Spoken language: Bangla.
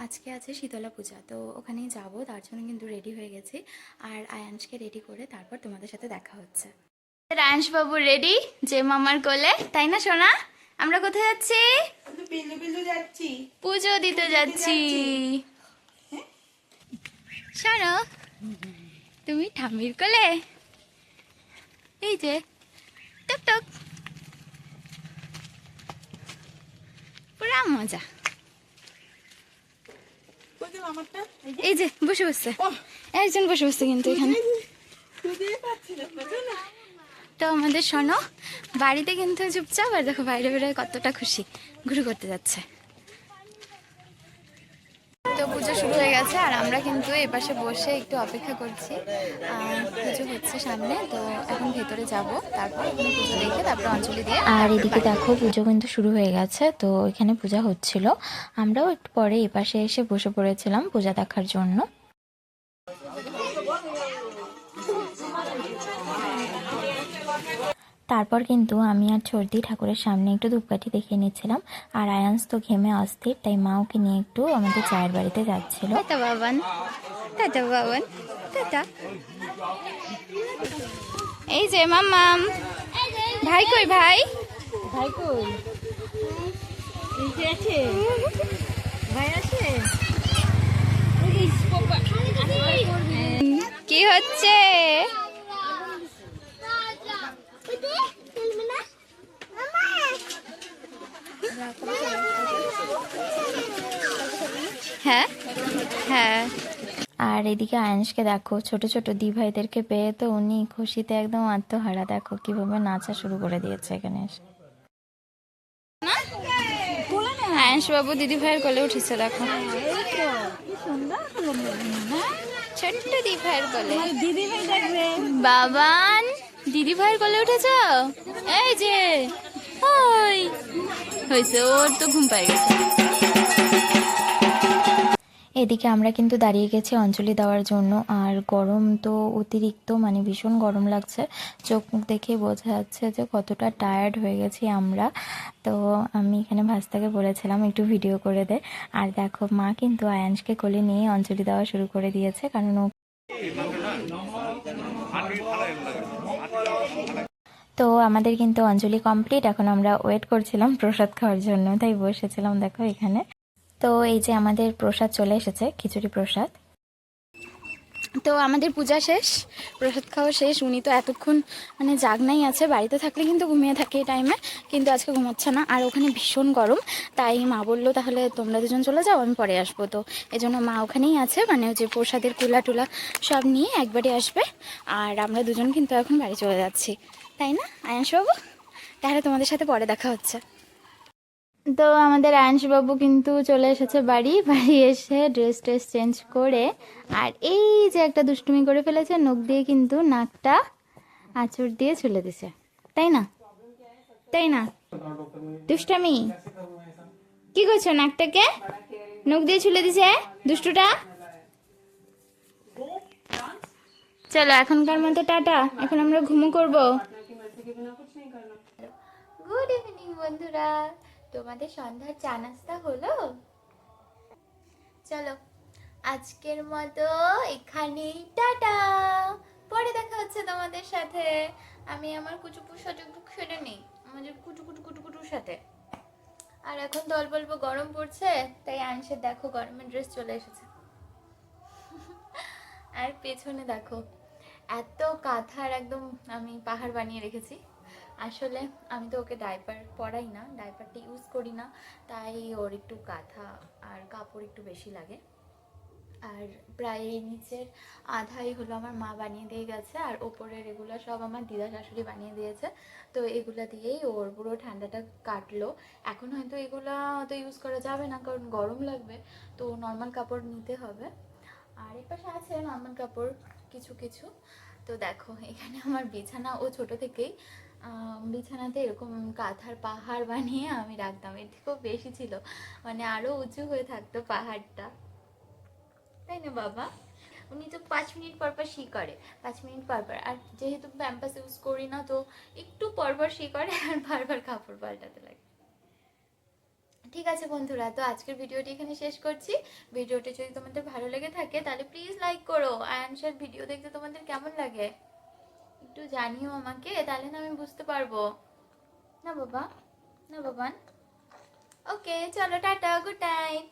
আজকে আছে শীতলা পূজা, তো ওখানেই যাব, তার জন্য কিন্তু রেডি হয়ে গেছি। আর আয়ানসকে রেডি করে তারপর তোমাদের সাথে দেখা হচ্ছে। আয়ানস বাবু রেডি যে মামার কোলে, তাই না সোনা? আমরা কোথায় যাচ্ছি? পুজো দিতে যাচ্ছি। শোনো, তুমি ঠাম্মির কোলে, এই যে টক টক, পুরা মজা। এই যে বসে বসছে, একজন বসে বসছে কিন্তু এখানে। তো আমাদের শোনো, বাড়িতে কিন্তু চুপচাপ, আর দেখো বাইরে বেরোয় কতটা খুশি, ঘুরে করতে যাচ্ছে। তো পুজো শুরু হয়ে গেছে আর আমরা কিন্তু এপাশে বসে একটু অপেক্ষা করছি। পুজো হচ্ছে সামনে, তো এখন ভেতরে যাব, তারপর এখানে পুজো দেখে তারপর অঞ্জলি দিয়ে। আর এদিকে দেখো পুজো কিন্তু শুরু হয়ে গেছে, তো এখানে পূজা হচ্ছিল। আমরাও একটু পরে এপাশে এসে বসে পড়েছিলাম পূজা দেখার জন্য। তারপর কিন্তু আমি আর ছর্দি ঠাকুরের সামনে একটু ধূপকাঠি দেখিয়ে নিচ্ছিলাম। আর আয়ান্স তো ঘেমে অস্থির, তাই মা ওকে নিয়ে একটু আমাদের চায়ের বাড়িতে যাচ্ছিল। Tata Baban, tata Baban, tata. এই যে মাম্মাম, ভাই কই? ভাই ভাই কই? আছে ভাই, আছে। কি হচ্ছে? হ্যাঁ হ্যাঁ। আর এদিকে আয়ানসকে দেখো, ছোট ছোট দি ভাইদেরকে পেয়ে তো উনি খুশিতে একদম আত্মহারা। দেখো কিভাবে নাচা শুরু করে দিয়েছে এখানে এসে। আয়ানস বাবু দিদি ভাইয়ের কোলে উঠেছে, দেখো ছোট্ট দিদি ভাইয়ের কোলে। দিদি ভাই দেখবে, বাবান দিদি ভাইয়ের কোলে উঠেছ। এই যে ওই হয়েছে, ওর তো ঘুম পাই গেছে। এদিকে আমরা কিন্তু দাঁড়িয়ে গেছি অঞ্জলি দেওয়ার জন্য। আর গরম তো অতিরিক্ত, মানে ভীষণ গরম লাগছে, চোখ মুখ দেখে বোঝা যাচ্ছে যে কতটা টায়ার্ড হয়ে গেছি আমরা। তো আমি এখানে ভাস্তাকে বলেছিলাম একটু ভিডিও করে দে। আর দেখো মা কিন্তু আয়ানসকে কোলে নিয়ে অঞ্জলি দেওয়া শুরু করে দিয়েছে, কারণ ও তো আমাদের কিন্তু অঞ্জলি কমপ্লিট। এখন আমরা ওয়েট করছিলাম প্রসাদ খাওয়ার জন্য, তাই বসেছিলাম দেখো এখানে। তো এই যে আমাদের প্রসাদ চলে এসেছে, খিচুড়ি প্রসাদ। তো আমাদের পূজা শেষ, প্রসাদ খাওয়া শেষ। উনি তো এতক্ষণ মানে জাগনাই আছে, বাড়িতে থাকলে কিন্তু ঘুমিয়ে থাকে এই টাইমে, কিন্তু আজকে ঘুমোচ্ছে না। আর ওখানে ভীষণ গরম, তাই মা বললো তাহলে তোমরা দুজন চলে যাও, আমি পরে আসবো। তো এজন্য মা ওখানেই আছে, মানে যে প্রসাদের কুলা টুলা সব নিয়ে একবারে আসবে। আর আমরা দুজন কিন্তু এখন বাড়ি চলে যাচ্ছি, তাই না আয়াংশ বাবু? তাহলে তোমাদের সাথে পরে দেখা হচ্ছে। তো আমাদের আয়াংশবাবু কিন্তু চলে এসেছে বাড়ি। বাড়ি এসে ড্রেস ট্রেস চেঞ্জ করে, আর এই যে একটা দুষ্টুমি করে ফেলেছে, নখ দিয়ে কিন্তু নাকটা আঁচড় দিয়ে ছুলে দিছে, তাই না? তাই না দুষ্টামি? কি করছো? নাকটাকে নখ দিয়ে ছুলে দিছে দুষ্টুটা। চলো এখনকার মতো টাটা, এখন আমরা ঘুমো করবো। গুড ইভিনিং বন্ধুরা, তোমাদের সন্ধ্যার চা নাস্তা হলো? চলো আজকের মতো এখানেই টাটা, পরে দেখা হচ্ছে তোমাদের সাথে। আমি আমার কুচুপুর সাথে একটু খেলে নেই, আমাদের কুটু কুটু কুটু কুটুর সাথে। আর এখন তো অল্প অল্প গরম পড়ছে, তাই আনসের দেখো গরমের ড্রেস চলে এসেছে। আর পেছনে দেখো এত কাঁথার একদম আমি পাহাড় বানিয়ে রেখেছি। আসলে আমি তো ওকে ডাইপার পরাই না, ডাইপারটা ইউজ করি না, তাই ওর একটু কাঁথা আর কাপড় একটু বেশি লাগে। আর প্রায় নিচের আধাই হলো আমার মা বানিয়ে দিয়ে গেছে, আর ওপরের এগুলো সব আমার দিদা শাশুড়ি বানিয়ে দিয়েছে। তো এগুলো দিয়েই ওর পুরো ঠান্ডাটা কাটলো। এখন হয়তো এগুলো তো ইউজ করা যাবে না, কারণ গরম লাগবে, তো নর্মাল কাপড় নিতে হবে। আর এর পাশে আছে নর্মাল কাপড় কিছু কিছু। তো দেখো এখানে আমার বিছানা, ও ছোট থেকেই বিছানাতে এরকম কাঁথার পাহাড় বানিয়ে আমি রাখতাম। এর থেকেও বেশি ছিল, মানে আরও উঁচু হয়ে থাকতো পাহাড়টা, তাই না বাবা? উনি তো 5 মিনিট পর পর শি করে, 5 মিনিট পর পর। আর যেহেতু প্যাম্পাস ইউজ করি না, তো একটু পর পর শি করে আর বারবার কাপড় পাল্টাতে লাগে। ঠিক আছে বন্ধুরা, তো আজকের ভিডিওটি এখানে শেষ করছি। ভিডিওটি যদি তোমাদের ভালো লেগে থাকে তাহলে প্লিজ লাইক করো। আয়ানশার ভিডিও দেখতে তোমাদের কেমন লাগে একটু জানিও আমাকে, তাহলে না আমি বুঝতে পারবো। না বাবা, না বাবান। ওকে চলো, টাটা, গুড নাইট।